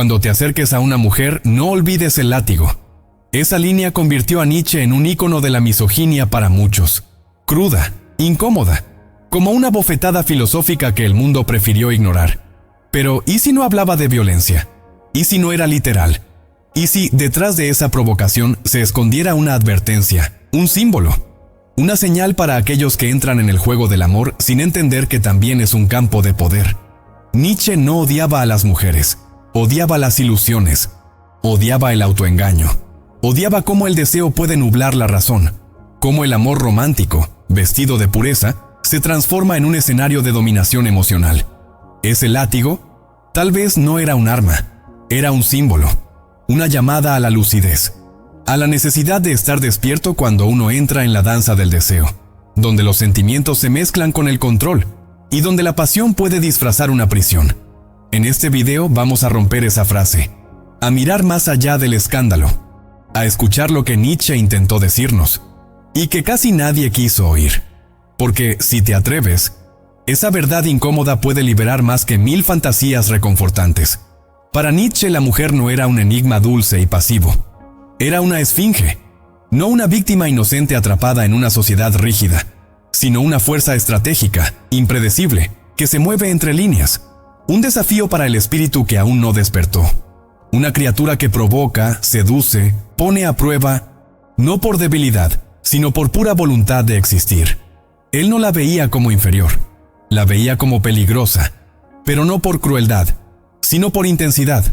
Cuando te acerques a una mujer, no olvides el látigo. Esa línea convirtió a Nietzsche en un ícono de la misoginia para muchos. Cruda, incómoda, como una bofetada filosófica que el mundo prefirió ignorar. Pero, ¿y si no hablaba de violencia? ¿Y si no era literal? ¿Y si detrás de esa provocación se escondiera una advertencia, un símbolo? Una señal para aquellos que entran en el juego del amor sin entender que también es un campo de poder. Nietzsche no odiaba a las mujeres, odiaba las ilusiones, odiaba el autoengaño, odiaba cómo el deseo puede nublar la razón, cómo el amor romántico, vestido de pureza, se transforma en un escenario de dominación emocional. Ese látigo, tal vez no era un arma, era un símbolo, una llamada a la lucidez, a la necesidad de estar despierto cuando uno entra en la danza del deseo, donde los sentimientos se mezclan con el control y donde la pasión puede disfrazar una prisión. En este video vamos a romper esa frase, a mirar más allá del escándalo, a escuchar lo que Nietzsche intentó decirnos y que casi nadie quiso oír. Porque si te atreves, esa verdad incómoda puede liberar más que 1000 fantasías reconfortantes. Para Nietzsche la mujer no era un enigma dulce y pasivo. Era una esfinge, no una víctima inocente atrapada en una sociedad rígida, sino una fuerza estratégica, impredecible, que se mueve entre líneas. Un desafío para el espíritu que aún no despertó. Una criatura que provoca, seduce, pone a prueba, no por debilidad, sino por pura voluntad de existir. Él no la veía como inferior, la veía como peligrosa, pero no por crueldad, sino por intensidad,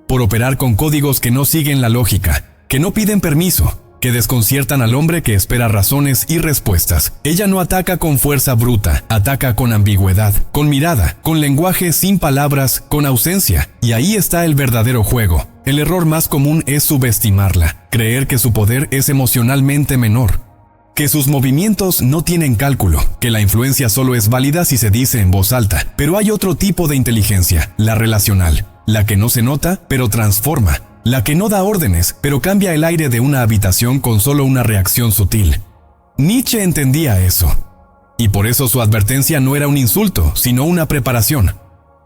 por operar con códigos que no siguen la lógica, que no piden permiso, que desconciertan al hombre que espera razones y respuestas. Ella no ataca con fuerza bruta, ataca con ambigüedad, con mirada, con lenguaje sin palabras, con ausencia. Y ahí está el verdadero juego. El error más común es subestimarla, creer que su poder es emocionalmente menor, que sus movimientos no tienen cálculo, que la influencia solo es válida si se dice en voz alta. Pero hay otro tipo de inteligencia, la relacional, la que no se nota, pero transforma, la que no da órdenes, pero cambia el aire de una habitación con solo una reacción sutil. Nietzsche entendía eso, y por eso su advertencia no era un insulto, sino una preparación.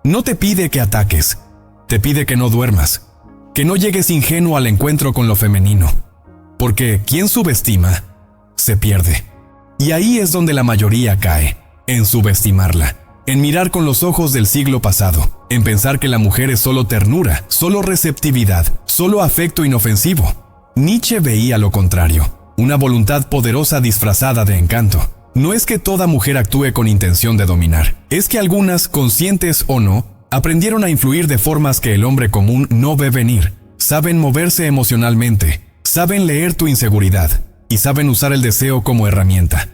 No te pide que ataques, te pide que no duermas, que no llegues ingenuo al encuentro con lo femenino, porque quien subestima, se pierde. Y ahí es donde la mayoría cae, en subestimarla, en mirar con los ojos del siglo pasado, en pensar que la mujer es solo ternura, solo receptividad, solo afecto inofensivo. Nietzsche veía lo contrario, una voluntad poderosa disfrazada de encanto. No es que toda mujer actúe con intención de dominar, es que algunas, conscientes o no, aprendieron a influir de formas que el hombre común no ve venir. Saben moverse emocionalmente, saben leer tu inseguridad y saben usar el deseo como herramienta.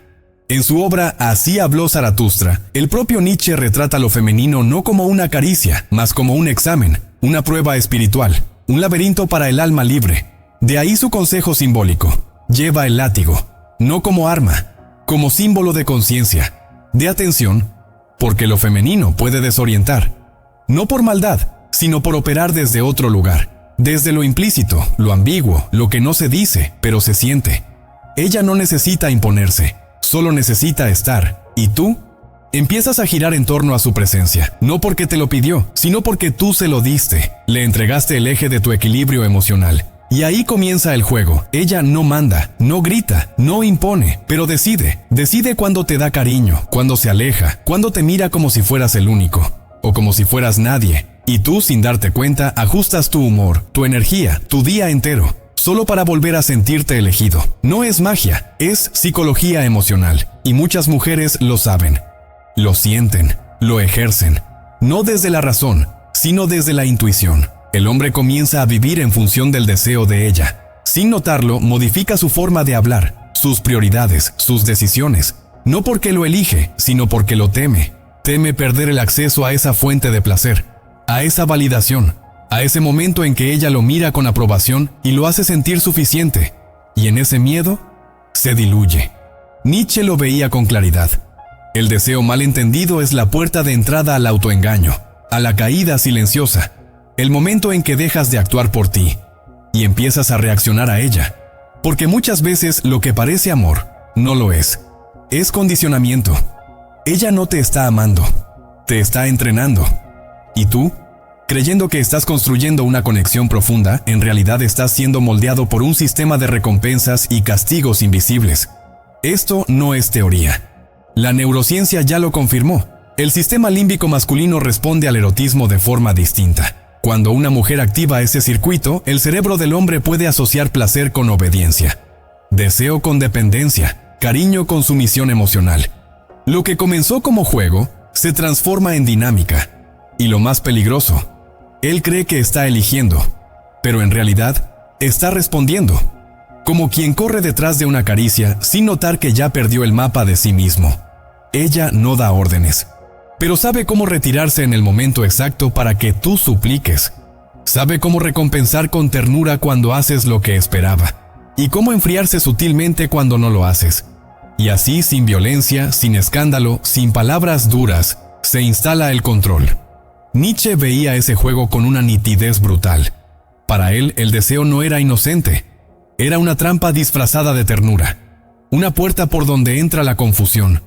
En su obra Así habló Zaratustra, el propio Nietzsche retrata lo femenino no como una caricia, más como un examen, una prueba espiritual, un laberinto para el alma libre. De ahí su consejo simbólico: lleva el látigo, no como arma, como símbolo de conciencia, de atención, porque lo femenino puede desorientar, no por maldad, sino por operar desde otro lugar, desde lo implícito, lo ambiguo, lo que no se dice, pero se siente. Ella no necesita imponerse, solo necesita estar, y tú empiezas a girar en torno a su presencia, no porque te lo pidió, sino porque tú se lo diste, le entregaste el eje de tu equilibrio emocional. Y ahí comienza el juego. Ella no manda, no grita, no impone, pero decide cuándo te da cariño, cuándo se aleja, cuándo te mira como si fueras el único, o como si fueras nadie, y tú, sin darte cuenta, ajustas tu humor, tu energía, tu día entero, solo para volver a sentirte elegido. No es magia, es psicología emocional, y muchas mujeres lo saben, lo sienten, lo ejercen, no desde la razón, sino desde la intuición. El hombre comienza a vivir en función del deseo de ella. Sin notarlo, modifica su forma de hablar, sus prioridades, sus decisiones, no porque lo elige, sino porque lo teme. Teme perder el acceso a esa fuente de placer, a esa validación, a ese momento en que ella lo mira con aprobación y lo hace sentir suficiente, y en ese miedo se diluye. Nietzsche lo veía con claridad. El deseo malentendido es la puerta de entrada al autoengaño, a la caída silenciosa, el momento en que dejas de actuar por ti y empiezas a reaccionar a ella, porque muchas veces lo que parece amor no lo es condicionamiento. Ella no te está amando, te está entrenando. ¿Y tú? Creyendo que estás construyendo una conexión profunda, en realidad estás siendo moldeado por un sistema de recompensas y castigos invisibles. Esto no es teoría. La neurociencia ya lo confirmó. El sistema límbico masculino responde al erotismo de forma distinta. Cuando una mujer activa ese circuito, el cerebro del hombre puede asociar placer con obediencia, deseo con dependencia, cariño con sumisión emocional. Lo que comenzó como juego se transforma en dinámica. Y lo más peligroso, él cree que está eligiendo, pero en realidad está respondiendo, como quien corre detrás de una caricia sin notar que ya perdió el mapa de sí mismo. Ella no da órdenes, pero sabe cómo retirarse en el momento exacto para que tú supliques. Sabe cómo recompensar con ternura cuando haces lo que esperaba, y cómo enfriarse sutilmente cuando no lo haces. Y así, sin violencia, sin escándalo, sin palabras duras, se instala el control. Nietzsche veía ese juego con una nitidez brutal. Para él, el deseo no era inocente. Era una trampa disfrazada de ternura. Una puerta por donde entra la confusión,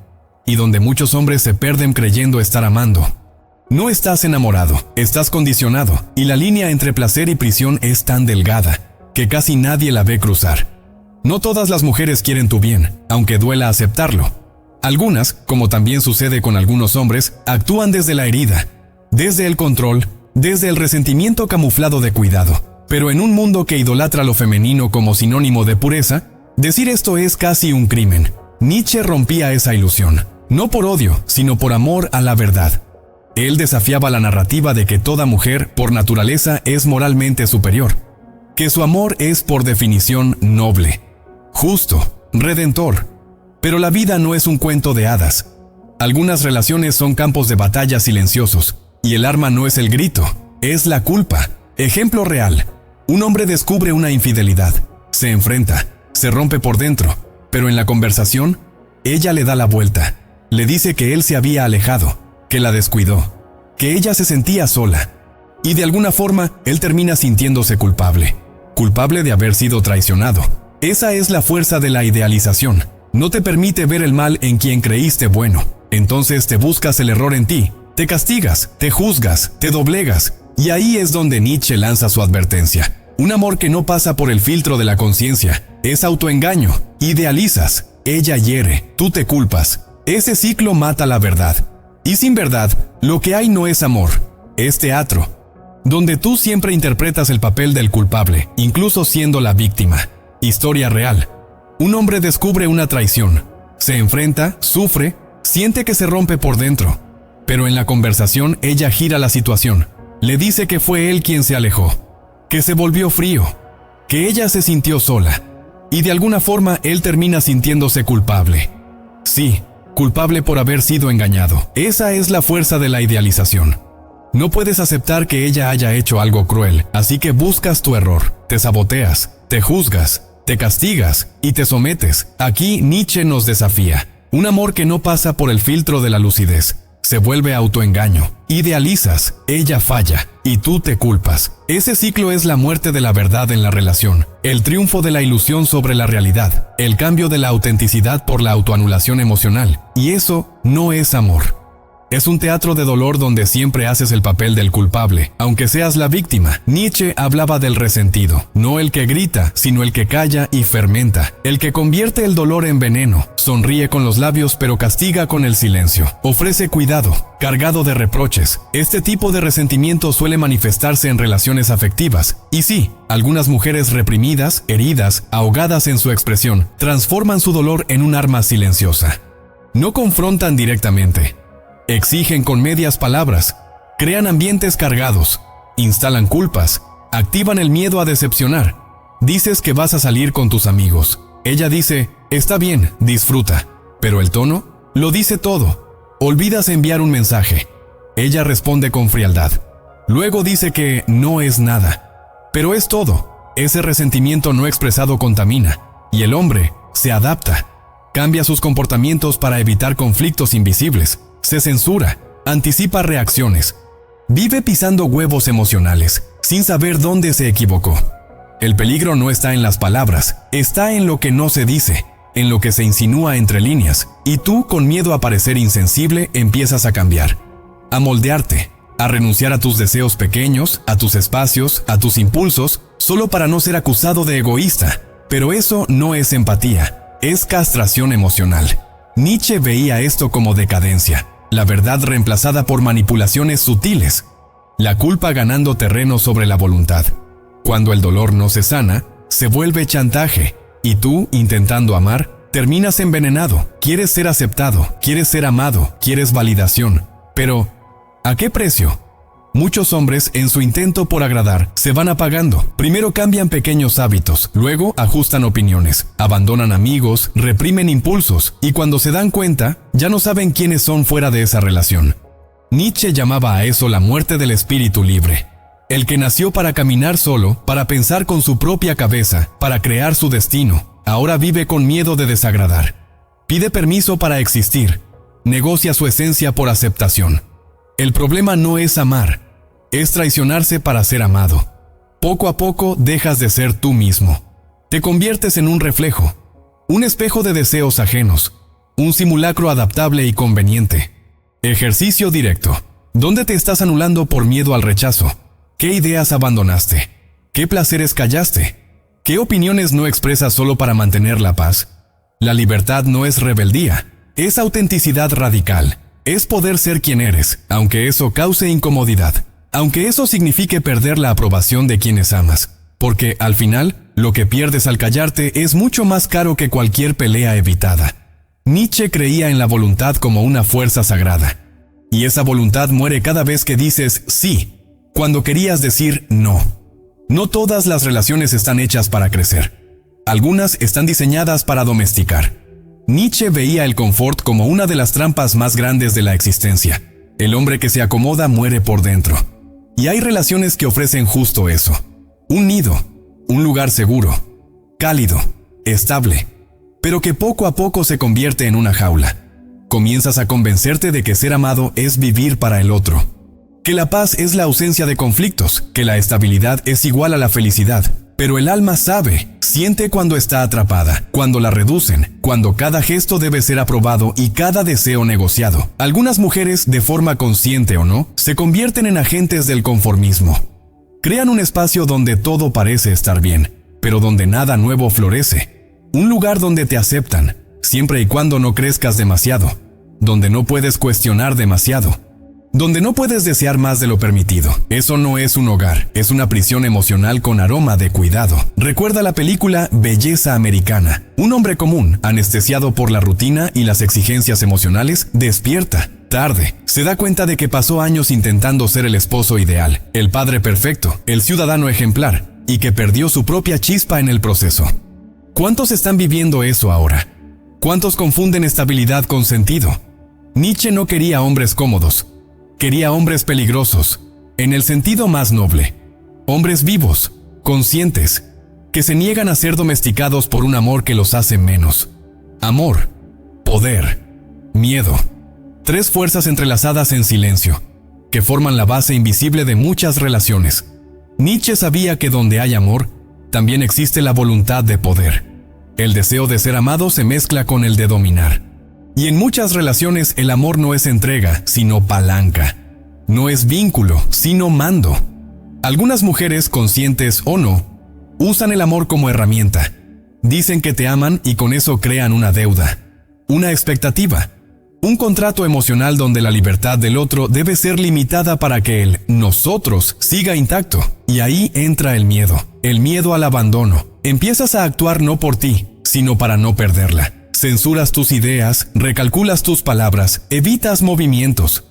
y donde muchos hombres se pierden creyendo estar amando. No estás enamorado, estás condicionado, y la línea entre placer y prisión es tan delgada que casi nadie la ve cruzar. No todas las mujeres quieren tu bien, aunque duela aceptarlo. Algunas, como también sucede con algunos hombres, actúan desde la herida, desde el control, desde el resentimiento camuflado de cuidado. Pero en un mundo que idolatra lo femenino como sinónimo de pureza, decir esto es casi un crimen. Nietzsche rompía esa ilusión, no por odio, sino por amor a la verdad. Él desafiaba la narrativa de que toda mujer, por naturaleza, es moralmente superior, que su amor es por definición noble, justo, redentor. Pero la vida no es un cuento de hadas. Algunas relaciones son campos de batalla silenciosos, y el arma no es el grito, es la culpa. Ejemplo real. Un hombre descubre una infidelidad, se enfrenta, se rompe por dentro, pero en la conversación, ella le da la vuelta. Le dice que él se había alejado, que la descuidó, que ella se sentía sola. Y de alguna forma, él termina sintiéndose culpable. Culpable de haber sido traicionado. Esa es la fuerza de la idealización. No te permite ver el mal en quien creíste bueno. Entonces te buscas el error en ti. Te castigas, te juzgas, te doblegas. Y ahí es donde Nietzsche lanza su advertencia. Un amor que no pasa por el filtro de la conciencia. Es autoengaño. Idealizas. Ella hiere. Tú te culpas. Ese ciclo mata la verdad. Y sin verdad, lo que hay no es amor. Es teatro, donde tú siempre interpretas el papel del culpable, incluso siendo la víctima. Historia real. Un hombre descubre una traición. Se enfrenta, sufre, siente que se rompe por dentro. Pero en la conversación ella gira la situación. Le dice que fue él quien se alejó, que se volvió frío, que ella se sintió sola. Y de alguna forma él termina sintiéndose culpable. Sí, culpable por haber sido engañado. Esa es la fuerza de la idealización. No puedes aceptar que ella haya hecho algo cruel, así que buscas tu error, te saboteas, te juzgas, te castigas y te sometes. Aquí Nietzsche nos desafía. Un amor que no pasa por el filtro de la lucidez. Se vuelve autoengaño. Idealizas, ella falla, y tú te culpas. Ese ciclo es la muerte de la verdad en la relación, el triunfo de la ilusión sobre la realidad, el cambio de la autenticidad por la autoanulación emocional. Y eso no es amor. Es un teatro de dolor donde siempre haces el papel del culpable, aunque seas la víctima. Nietzsche hablaba del resentido, no el que grita, sino el que calla y fermenta, el que convierte el dolor en veneno, sonríe con los labios pero castiga con el silencio, ofrece cuidado, cargado de reproches. Este tipo de resentimiento suele manifestarse en relaciones afectivas, y sí, algunas mujeres reprimidas, heridas, ahogadas en su expresión, transforman su dolor en un arma silenciosa. No confrontan directamente. Exigen con medias palabras, crean ambientes cargados, instalan culpas, activan el miedo a decepcionar. Dices que vas a salir con tus amigos. Ella dice, está bien, disfruta. Pero el tono lo dice todo. Olvidas enviar un mensaje. Ella responde con frialdad. Luego dice que no es nada. Pero es todo. Ese resentimiento no expresado contamina. Y el hombre se adapta. Cambia sus comportamientos para evitar conflictos invisibles. Se censura, anticipa reacciones, vive pisando huevos emocionales, sin saber dónde se equivocó. El peligro no está en las palabras, está en lo que no se dice, en lo que se insinúa entre líneas, y tú, con miedo a parecer insensible, empiezas a cambiar, a moldearte, a renunciar a tus deseos pequeños, a tus espacios, a tus impulsos, solo para no ser acusado de egoísta. Pero eso no es empatía, es castración emocional. Nietzsche veía esto como decadencia, la verdad reemplazada por manipulaciones sutiles, la culpa ganando terreno sobre la voluntad. Cuando el dolor no se sana, se vuelve chantaje, y tú, intentando amar, terminas envenenado. Quieres ser aceptado, quieres ser amado, quieres validación. Pero, ¿a qué precio? Muchos hombres, en su intento por agradar, se van apagando. Primero cambian pequeños hábitos, luego ajustan opiniones, abandonan amigos, reprimen impulsos, y cuando se dan cuenta, ya no saben quiénes son fuera de esa relación. Nietzsche llamaba a eso la muerte del espíritu libre. El que nació para caminar solo, para pensar con su propia cabeza, para crear su destino, ahora vive con miedo de desagradar. Pide permiso para existir. Negocia su esencia por aceptación. El problema no es amar, es traicionarse para ser amado. Poco a poco dejas de ser tú mismo. Te conviertes en un reflejo, un espejo de deseos ajenos, un simulacro adaptable y conveniente. Ejercicio directo. ¿Dónde te estás anulando por miedo al rechazo? ¿Qué ideas abandonaste? ¿Qué placeres callaste? ¿Qué opiniones no expresas solo para mantener la paz? La libertad no es rebeldía, es autenticidad radical. Es poder ser quien eres, aunque eso cause incomodidad, aunque eso signifique perder la aprobación de quienes amas. Porque, al final, lo que pierdes al callarte es mucho más caro que cualquier pelea evitada. Nietzsche creía en la voluntad como una fuerza sagrada. Y esa voluntad muere cada vez que dices sí, cuando querías decir no. No todas las relaciones están hechas para crecer. Algunas están diseñadas para domesticar. Nietzsche veía el confort como una de las trampas más grandes de la existencia. El hombre que se acomoda muere por dentro. Y hay relaciones que ofrecen justo eso. Un nido, un lugar seguro, cálido, estable, pero que poco a poco se convierte en una jaula. Comienzas a convencerte de que ser amado es vivir para el otro. Que la paz es la ausencia de conflictos, que la estabilidad es igual a la felicidad. Pero el alma sabe, siente cuando está atrapada, cuando la reducen, cuando cada gesto debe ser aprobado y cada deseo negociado. Algunas mujeres, de forma consciente o no, se convierten en agentes del conformismo. Crean un espacio donde todo parece estar bien, pero donde nada nuevo florece. Un lugar donde te aceptan, siempre y cuando no crezcas demasiado, donde no puedes cuestionar demasiado, donde no puedes desear más de lo permitido. Eso no es un hogar, es una prisión emocional con aroma de cuidado. Recuerda la película Belleza Americana. Un hombre común, anestesiado por la rutina y las exigencias emocionales, despierta. Tarde, se da cuenta de que pasó años intentando ser el esposo ideal, el padre perfecto, el ciudadano ejemplar, y que perdió su propia chispa en el proceso. ¿Cuántos están viviendo eso ahora? ¿Cuántos confunden estabilidad con sentido? Nietzsche no quería hombres cómodos. Quería hombres peligrosos, en el sentido más noble. Hombres vivos, conscientes, que se niegan a ser domesticados por un amor que los hace menos. Amor, poder, miedo. Tres fuerzas entrelazadas en silencio, que forman la base invisible de muchas relaciones. Nietzsche sabía que donde hay amor, también existe la voluntad de poder. El deseo de ser amado se mezcla con el de dominar. Y en muchas relaciones el amor no es entrega, sino palanca. No es vínculo, sino mando. Algunas mujeres, conscientes o no, usan el amor como herramienta. Dicen que te aman y con eso crean una deuda, una expectativa, un contrato emocional donde la libertad del otro debe ser limitada para que el nosotros siga intacto. Y ahí entra el miedo al abandono. Empiezas a actuar no por ti, sino para no perderla. Censuras tus ideas, recalculas tus palabras, evitas movimientos.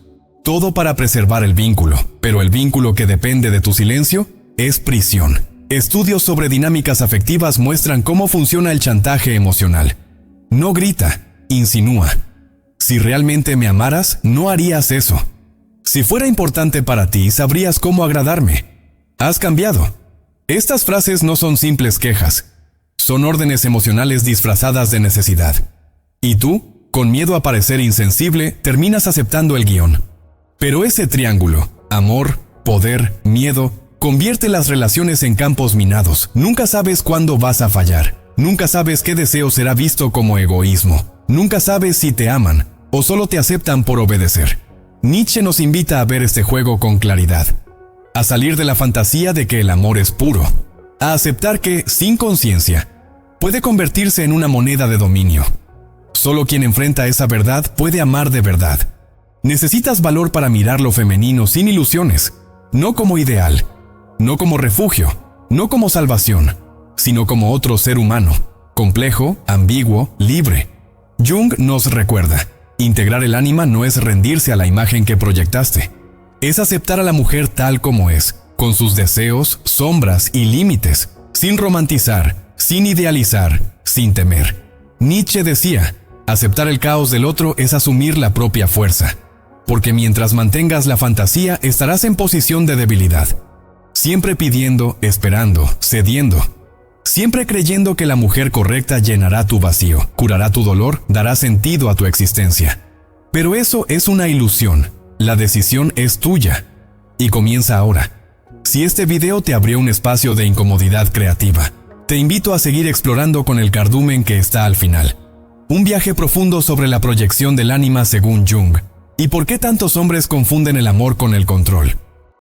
Todo para preservar el vínculo, pero el vínculo que depende de tu silencio es prisión. Estudios sobre dinámicas afectivas muestran cómo funciona el chantaje emocional. No grita, insinúa. Si realmente me amaras, no harías eso. Si fuera importante para ti, sabrías cómo agradarme. Has cambiado. Estas frases no son simples quejas. Son órdenes emocionales disfrazadas de necesidad. Y tú, con miedo a parecer insensible, terminas aceptando el guión. Pero ese triángulo, amor, poder, miedo, convierte las relaciones en campos minados. Nunca sabes cuándo vas a fallar. Nunca sabes qué deseo será visto como egoísmo. Nunca sabes si te aman o solo te aceptan por obedecer. Nietzsche nos invita a ver este juego con claridad, a salir de la fantasía de que el amor es puro, a aceptar que, sin conciencia, puede convertirse en una moneda de dominio. Solo quien enfrenta esa verdad puede amar de verdad. Necesitas valor para mirar lo femenino sin ilusiones, no como ideal, no como refugio, no como salvación, sino como otro ser humano, complejo, ambiguo, libre. Jung nos recuerda, integrar el ánima no es rendirse a la imagen que proyectaste, es aceptar a la mujer tal como es, con sus deseos, sombras y límites, sin romantizar, sin idealizar, sin temer. Nietzsche decía, aceptar el caos del otro es asumir la propia fuerza, porque mientras mantengas la fantasía estarás en posición de debilidad, siempre pidiendo, esperando, cediendo, siempre creyendo que la mujer correcta llenará tu vacío, curará tu dolor, dará sentido a tu existencia. Pero eso es una ilusión. La decisión es tuya. Y comienza ahora. Si este video te abrió un espacio de incomodidad creativa, te invito a seguir explorando con el cardumen que está al final. Un viaje profundo sobre la proyección del ánima según Jung. ¿Y por qué tantos hombres confunden el amor con el control?